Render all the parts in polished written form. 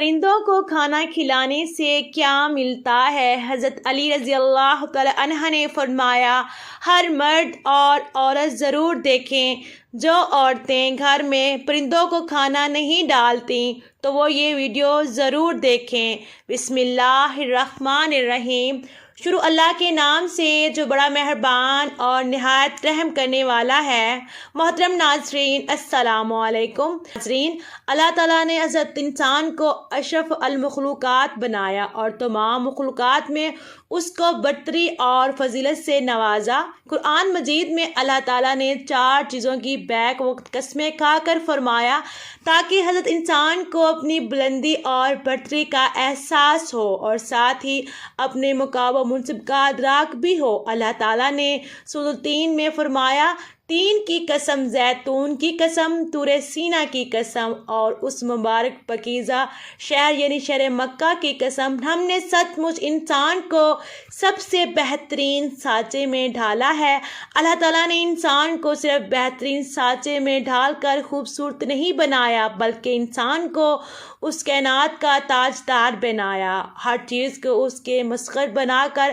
پرندوں کو کھانا کھلانے سے کیا ملتا ہے؟ حضرت علی رضی اللہ تعالی عنہ نے فرمایا، ہر مرد اور عورت ضرور دیکھیں جو عورتیں گھر میں پرندوں کو کھانا نہیں ڈالتیں تو وہ یہ ویڈیو ضرور دیکھیں۔ بسم اللہ الرحمن الرحیم۔ شروع اللہ کے نام سے جو بڑا مہربان اور نہایت رحم کرنے والا ہے۔ محترم ناظرین، السلام علیکم۔ ناظرین، اللہ تعالیٰ نے حضرت انسان کو اشرف المخلوقات بنایا اور تمام مخلوقات میں اس کو برتری اور فضیلت سے نوازا۔ قرآن مجید میں اللہ تعالیٰ نے 4 چیزوں کی بیک وقت قسمیں کھا کر فرمایا تاکہ حضرت انسان کو اپنی بلندی اور برتری کا احساس ہو اور ساتھ ہی اپنے مقام و منصب کا ادراک بھی ہو۔ اللہ تعالیٰ نے سورۃ التین میں فرمایا، 3 کی قسم، زیتون کی قسم، طور سینا کی قسم اور اس مبارک پاکیزہ شہر یعنی شہر مکہ کی قسم، ہم نے سچ مچ انسان کو سب سے بہترین سانچے میں ڈھالا ہے۔ اللہ تعالیٰ نے انسان کو صرف بہترین سانچے میں ڈھال کر خوبصورت نہیں بنایا بلکہ انسان کو اس کائنات کا تاجدار بنایا، ہر چیز کو اس کے مسخر بنا کر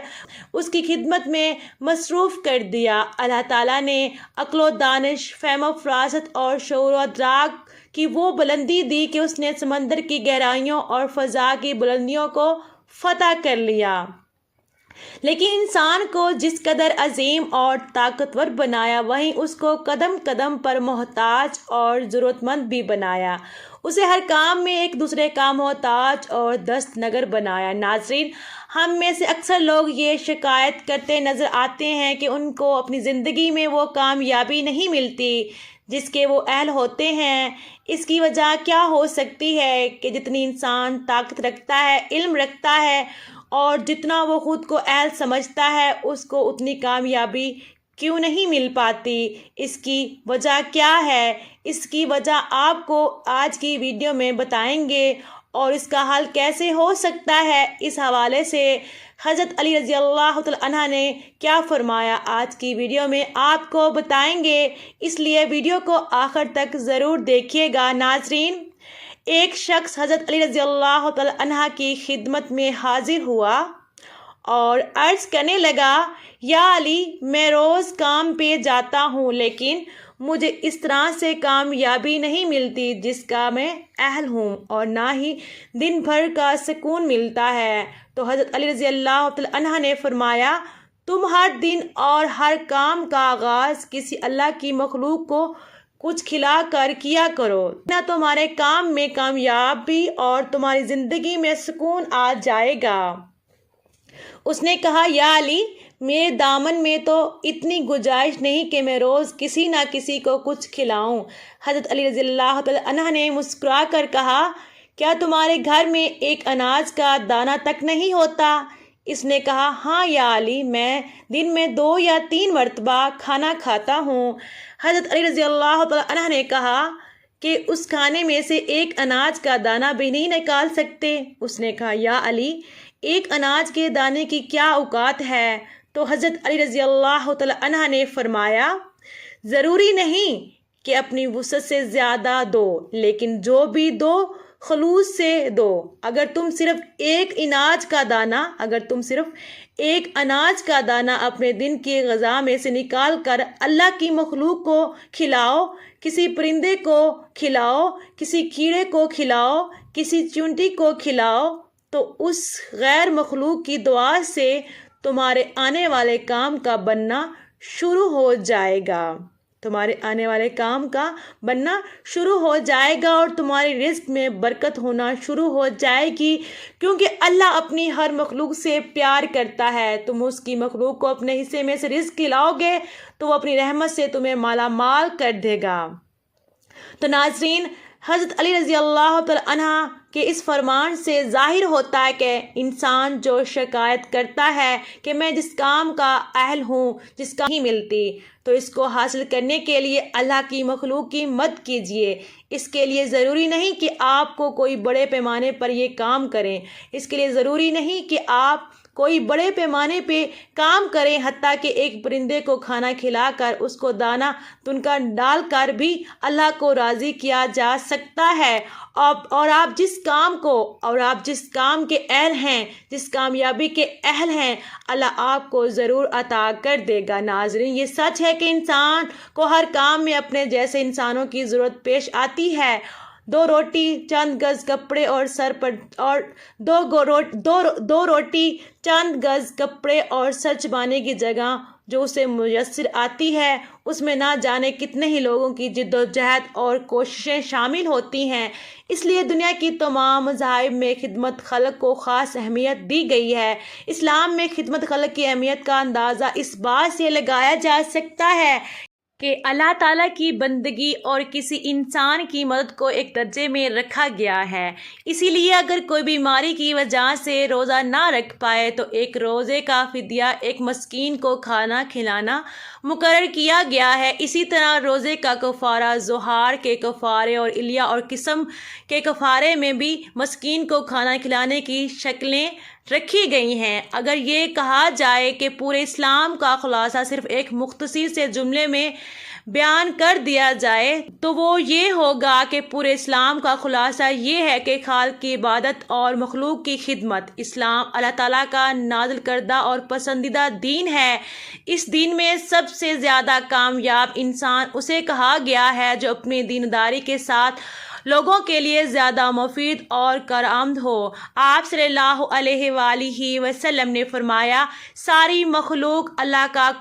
اس کی خدمت میں مصروف کر دیا۔ اللہ تعالیٰ نے عقل و دانش، فہم و فراست اور شعور و ادراک کی وہ بلندی دی کہ اس نے سمندر کی گہرائیوں اور فضا کی بلندیوں کو فتح کر لیا۔ لیکن انسان کو جس قدر عظیم اور طاقتور بنایا وہیں اس کو قدم قدم پر محتاج اور ضرورت مند بھی بنایا، اسے ہر کام میں ایک دوسرے کا محتاج اور دست نگر بنایا۔ ناظرین، ہم میں سے اکثر لوگ یہ شکایت کرتے نظر آتے ہیں کہ ان کو اپنی زندگی میں وہ کامیابی نہیں ملتی جس کے وہ اہل ہوتے ہیں۔ اس کی وجہ کیا ہو سکتی ہے کہ جتنی انسان طاقت رکھتا ہے، علم رکھتا ہے اور جتنا وہ خود کو اہل سمجھتا ہے اس کو اتنی کامیابی کیوں نہیں مل پاتی؟ اس کی وجہ کیا ہے؟ اس کی وجہ آپ کو آج کی ویڈیو میں بتائیں گے اور اس کا حل کیسے ہو سکتا ہے۔ اس حوالے سے حضرت علی رضی اللہ تعالی عنہ نے کیا فرمایا آج کی ویڈیو میں آپ کو بتائیں گے، اس لیے ویڈیو کو آخر تک ضرور دیکھیے گا۔ ناظرین، ایک شخص حضرت علی رضی اللہ تعالی عنہ کی خدمت میں حاضر ہوا اور عرض کرنے لگا، یا علی، میں روز کام پہ جاتا ہوں لیکن مجھے اس طرح سے کامیابی نہیں ملتی جس کا میں اہل ہوں اور نہ ہی دن بھر کا سکون ملتا ہے۔ تو حضرت علی رضی اللہ تعالی عنہ نے فرمایا، تم ہر دن اور ہر کام کا آغاز کسی اللہ کی مخلوق کو کچھ کھلا کر کیا کرو، نہ تمہارے کام میں کامیابی اور تمہاری زندگی میں سکون آ جائے گا۔ اس نے کہا، یا علی، میرے دامن میں تو اتنی گنجائش نہیں کہ میں روز کسی نہ کسی کو کچھ کھلاؤں۔ حضرت علی رضی اللہ تعالی عنہ نے مسکرا کر کہا، کیا تمہارے گھر میں ایک اناج کا دانہ تک نہیں ہوتا؟ اس نے کہا، ہاں یا علی، میں دن میں 2 یا 3 مرتبہ کھانا کھاتا ہوں۔ حضرت علی رضی اللہ تعالی عنہ نے کہا کہ اس کھانے میں سے ایک اناج کا دانہ بھی نہیں نکال سکتے؟ اس نے کہا، یا علی، ایک اناج کے دانے کی کیا اوقات ہے؟ تو حضرت علی رضی اللہ تعالی عنہ نے فرمایا، ضروری نہیں کہ اپنی وسعت سے زیادہ دو، لیکن جو بھی دو خلوص سے دو۔ اگر تم صرف ایک اناج کا دانہ اپنے دن کی غذا میں سے نکال کر اللہ کی مخلوق کو کھلاؤ، کسی پرندے کو کھلاؤ، کسی کیڑے کو کھلاؤ، کسی چیونٹی کو کھلاؤ، تو اس غیر مخلوق کی دعا سے تمہارے آنے والے کام کا بننا شروع ہو جائے گا۔ اور تمہاری رزق میں برکت ہونا شروع ہو جائے گی، کیونکہ اللہ اپنی ہر مخلوق سے پیار کرتا ہے۔ تم اس کی مخلوق کو اپنے حصے میں سے رزق کھلاؤ گے تو وہ اپنی رحمت سے تمہیں مالا مال کر دے گا۔ تو ناظرین، حضرت علی رضی اللہ تعالی عنہ کے اس فرمان سے ظاہر ہوتا ہے کہ انسان جو شکایت کرتا ہے کہ میں جس کام کا اہل ہوں، جس کا نہیں ملتی، تو اس کو حاصل کرنے کے لیے اللہ کی مخلوق کی مدد کیجیے۔ اس کے لیے ضروری نہیں کہ آپ کو کوئی بڑے پیمانے پر یہ کام کریں، اس کے لیے ضروری نہیں کہ آپ کوئی بڑے پیمانے پہ کام کریں، حتیٰ کہ ایک پرندے کو کھانا کھلا کر اس کو دانہ تنکا ڈال کر بھی اللہ کو راضی کیا جا سکتا ہے۔ اور آپ جس کام کے اہل ہیں، جس کامیابی کے اہل ہیں، اللہ آپ کو ضرور عطا کر دے گا۔ ناظرین، یہ سچ ہے کہ انسان کو ہر کام میں اپنے جیسے انسانوں کی ضرورت پیش آتی ہے۔ دو روٹی چند گز کپڑے اور سر چھپانے کی جگہ جو اسے میسر آتی ہے، اس میں نہ جانے کتنے ہی لوگوں کی جد و جہد اور کوششیں شامل ہوتی ہیں۔ اس لیے دنیا کی تمام مذاہب میں خدمت خلق کو خاص اہمیت دی گئی ہے۔ اسلام میں خدمت خلق کی اہمیت کا اندازہ اس بات سے لگایا جا سکتا ہے کہ اللہ تعالیٰ کی بندگی اور کسی انسان کی مدد کو ایک درجے میں رکھا گیا ہے۔ اسی لیے اگر کوئی بیماری کی وجہ سے روزہ نہ رکھ پائے تو ایک روزے کا فدیہ ایک مسکین کو کھانا کھلانا مقرر کیا گیا ہے۔ اسی طرح روزے کا کفارہ، ظہار کے کفارے اور الیہ اور قسم کے کفارے میں بھی مسکین کو کھانا کھلانے کی شکلیں رکھی گئی ہیں۔ اگر یہ کہا جائے کہ پورے اسلام کا خلاصہ صرف ایک مختصر سے جملے میں بیان کر دیا جائے تو وہ یہ ہوگا کہ پورے اسلام کا خلاصہ یہ ہے کہ خالق کی عبادت اور مخلوق کی خدمت۔ اسلام اللہ تعالیٰ کا نازل کردہ اور پسندیدہ دین ہے۔ اس دین میں سب سے زیادہ کامیاب انسان اسے کہا گیا ہے جو اپنی دینداری کے ساتھ لوگوں کے لیے زیادہ مفید اور کارآمد ہو۔ آپ صلی اللہ علیہ وآلہ وسلم نے فرمایا، ساری مخلوق اللہ کا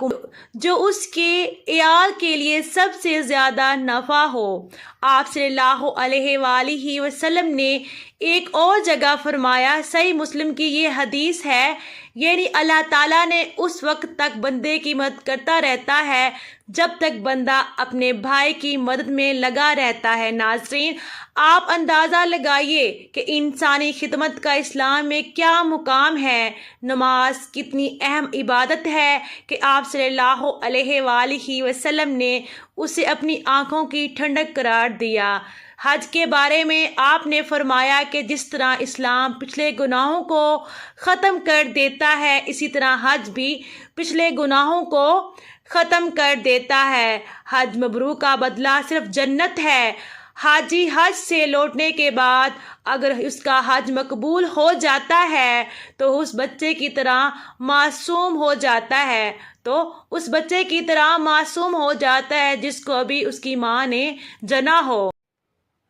جو اس کے عیال کے لیے سب سے زیادہ نفع ہو۔ آپ صلی اللہ علیہ وآلہ وسلم نے ایک اور جگہ فرمایا، صحیح مسلم کی یہ حدیث ہے، یعنی اللہ تعالیٰ نے اس وقت تک بندے کی مدد کرتا رہتا ہے جب تک بندہ اپنے بھائی کی مدد میں لگا رہتا ہے۔ ناظرین، آپ اندازہ لگائیے کہ انسانی خدمت کا اسلام میں کیا مقام ہے۔ نماز کتنی اہم عبادت ہے کہ آپ صلی اللہ علیہ وآلہ وسلم نے اسے اپنی آنکھوں کی ٹھنڈک قرار دیا۔ حج کے بارے میں آپ نے فرمایا کہ جس طرح اسلام پچھلے گناہوں کو ختم کر دیتا ہے، اسی طرح حج بھی پچھلے گناہوں کو ختم کر دیتا ہے۔ حج مبرور کا بدلہ صرف جنت ہے۔ حاجی حج سے لوٹنے کے بعد اگر اس کا حج مقبول ہو جاتا ہے تو اس بچے کی طرح معصوم ہو جاتا ہے جس کو ابھی اس کی ماں نے جنا ہو۔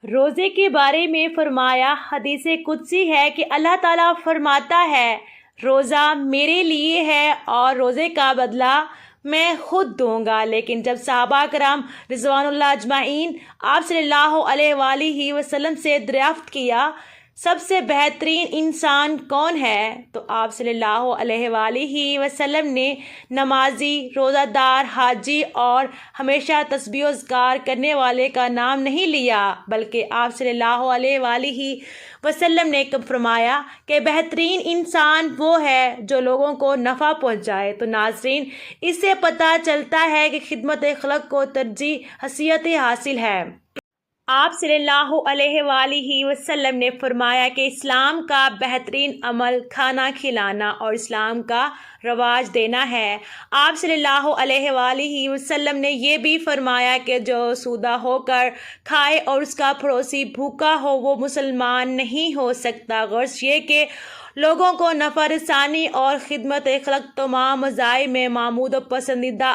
روزے کے بارے میں فرمایا، حدیث قدسی ہے کہ اللہ تعالیٰ فرماتا ہے، روزہ میرے لیے ہے اور روزے کا بدلہ میں خود دوں گا۔ لیکن جب صحابہ کرام رضوان اللہ اجمعین آپ صلی اللہ علیہ وآلہ وسلم سے دریافت کیا، سب سے بہترین انسان کون ہے، تو آپ صلی اللہ علیہ وآلہ وسلم نے نمازی، روزہ دار، حاجی اور ہمیشہ تسبیح و اذکار کرنے والے کا نام نہیں لیا، بلکہ آپ صلی اللہ علیہ وآلہ وسلم نے فرمایا کہ بہترین انسان وہ ہے جو لوگوں کو نفع پہنچائے۔ تو ناظرین، اس سے پتہ چلتا ہے کہ خدمت خلق کو ترجیح حیثیت حاصل ہے۔ آپ صلی اللہ علیہ وآلہ وسلم نے فرمایا کہ اسلام کا بہترین عمل کھانا کھلانا اور اسلام کا رواج دینا ہے۔ آپ صلی اللہ علیہ وآلہ وسلم نے یہ بھی فرمایا کہ جو سودہ ہو کر کھائے اور اس کا پڑوسی بھوکا ہو وہ مسلمان نہیں ہو سکتا۔ غرض یہ کہ لوگوں کو نفع رسانی اور خدمت خلق تمام مذاہب میں معمود و پسندیدہ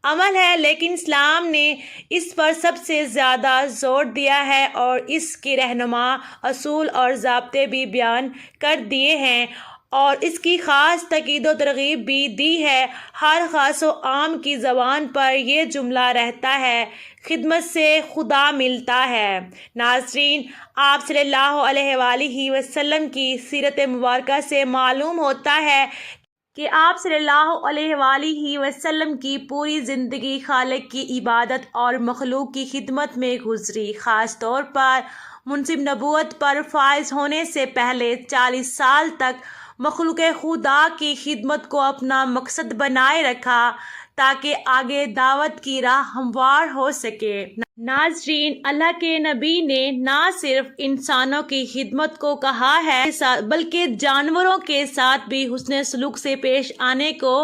عمل ہے، لیکن اسلام نے اس پر سب سے زیادہ زور دیا ہے اور اس کے رہنما اصول اور ضابطے بھی بیان کر دیے ہیں اور اس کی خاص تاکید و ترغیب بھی دی ہے۔ ہر خاص و عام کی زبان پر یہ جملہ رہتا ہے، خدمت سے خدا ملتا ہے۔ ناظرین، آپ صلی اللہ علیہ وآلہ وسلم کی سیرت مبارکہ سے معلوم ہوتا ہے کہ آپ صلی اللہ علیہ وآلہ وسلم کی پوری زندگی خالق کی عبادت اور مخلوق کی خدمت میں گزری۔ خاص طور پر منصب نبوت پر فائز ہونے سے پہلے 40 سال تک مخلوق خدا کی خدمت کو اپنا مقصد بنائے رکھا تاکہ آگے دعوت کی راہ ہموار ہو سکے۔ ناظرین، اللہ کے نبی نے نہ صرف انسانوں کی خدمت کو کہا ہے بلکہ جانوروں کے ساتھ بھی حسن سلوک سے پیش آنے کو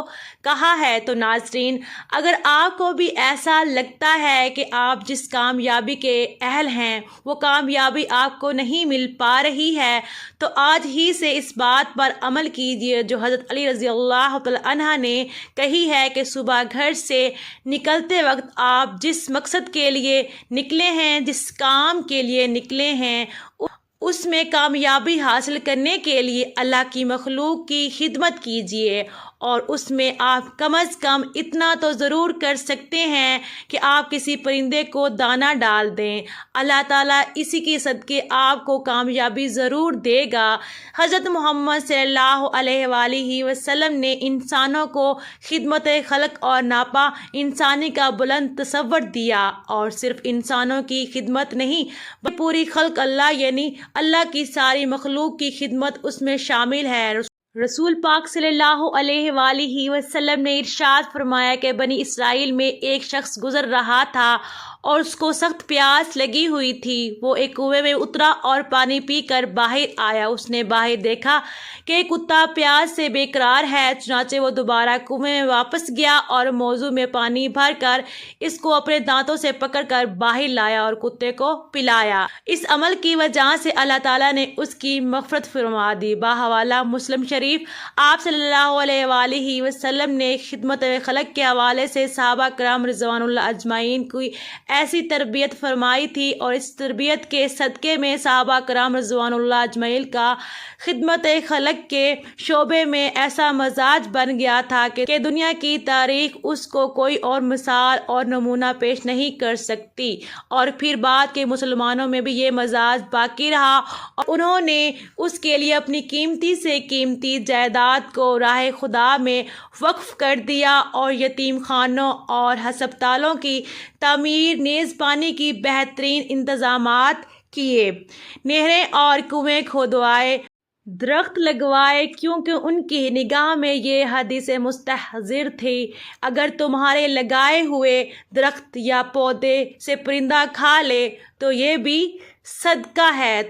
کہا ہے۔ تو ناظرین، اگر آپ کو بھی ایسا لگتا ہے کہ آپ جس کامیابی کے اہل ہیں وہ کامیابی آپ کو نہیں مل پا رہی ہے تو آج ہی سے اس بات پر عمل کیجیے جو حضرت علی رضی اللہ تعالی عنہ نے کہی ہے کہ صبح گھر سے نکلتے وقت آپ جس مقصد کے لیے نکلے ہیں، جس کام کے لیے نکلے ہیں، اس میں کامیابی حاصل کرنے کے لیے اللہ کی مخلوق کی خدمت کیجیے، اور اس میں آپ کم از کم اتنا تو ضرور کر سکتے ہیں کہ آپ کسی پرندے کو دانہ ڈال دیں۔ اللہ تعالیٰ اسی کے صدقے آپ کو کامیابی ضرور دے گا۔ حضرت محمد صلی اللہ علیہ وآلہ وسلم نے انسانوں کو خدمت خلق اور ناپا انسانی کا بلند تصور دیا، اور صرف انسانوں کی خدمت نہیں بلکہ پوری خلق اللہ یعنی اللہ کی ساری مخلوق کی خدمت اس میں شامل ہے۔ رسول پاک صلی اللہ علیہ وآلہ وسلم نے ارشاد فرمایا کہ بنی اسرائیل میں ایک شخص گزر رہا تھا اور اس کو سخت پیاس لگی ہوئی تھی۔ وہ ایک کنویں میں اترا اور پانی پی کر باہر آیا۔ اس نے باہر دیکھا کہ ایک کتا پیاس سے بے قرار ہے، چنانچہ وہ دوبارہ کنویں میں واپس گیا اور موضوع میں پانی بھر کر اس کو اپنے دانتوں سے پکڑ کر باہر لایا اور کتے کو پلایا۔ اس عمل کی وجہ سے اللہ تعالیٰ نے اس کی مغفرت فرما دی۔ بحوالہ مسلم شریف، آپ صلی اللہ علیہ وآلہ وسلم نے خدمت خلق کے حوالے سے صحابہ کرام رضوان اللہ اجمعین کی ایسی تربیت فرمائی تھی، اور اس تربیت کے صدقے میں صحابہ کرام رضوان اللہ اجمعین کا خدمت خلق کے شعبے میں ایسا مزاج بن گیا تھا کہ دنیا کی تاریخ اس کو کوئی اور مثال اور نمونہ پیش نہیں کر سکتی، اور پھر بعد کے مسلمانوں میں بھی یہ مزاج باقی رہا اور انہوں نے اس کے لیے اپنی قیمتی سے قیمتی جائیداد کو راہ خدا میں وقف کر دیا، اور یتیم خانوں اور ہسپتالوں کی تعمیر نیز پانی کی بہترین انتظامات کیے، نہریں اور کنویں کھودوائے، درخت لگوائے، کیونکہ ان کی نگاہ میں یہ حدیث مستحضر تھی، اگر تمہارے لگائے ہوئے درخت یا پودے سے پرندہ کھا لے تو یہ بھی صدقہ ہے۔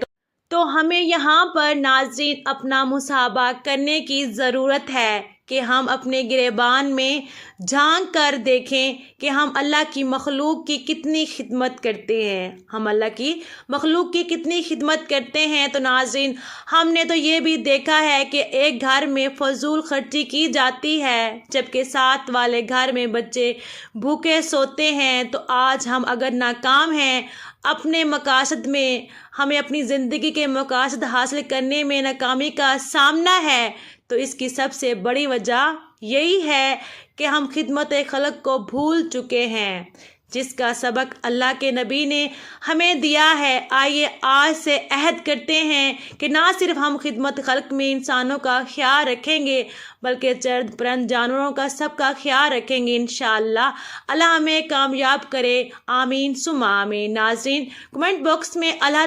تو ہمیں یہاں پر ناظرین اپنا محاسبہ کرنے کی ضرورت ہے کہ ہم اپنے گریبان میں جھانک کر دیکھیں کہ ہم اللہ کی مخلوق کی کتنی خدمت کرتے ہیں۔ ہم اللہ کی مخلوق کی کتنی خدمت کرتے ہیں۔ تو ناظرین، ہم نے تو یہ بھی دیکھا ہے کہ ایک گھر میں فضول خرچی کی جاتی ہے جبکہ ساتھ والے گھر میں بچے بھوکے سوتے ہیں۔ تو آج ہم اگر ناکام ہیں اپنے مقاصد میں، ہمیں اپنی زندگی کے مقاصد حاصل کرنے میں ناکامی کا سامنا ہے، تو اس کی سب سے بڑی وجہ یہی ہے کہ ہم خدمت خلق کو بھول چکے ہیں، جس کا سبق اللہ کے نبی نے ہمیں دیا ہے۔ آئیے آج سے عہد کرتے ہیں کہ نہ صرف ہم خدمت خلق میں انسانوں کا خیال رکھیں گے بلکہ چرند پرند جانوروں کا سب کا خیال رکھیں گے انشاءاللہ۔ اللہ ہمیں کامیاب کرے، آمین ثم آمین۔ ناظرین، کمنٹ باکس میں اللہ تعالیٰ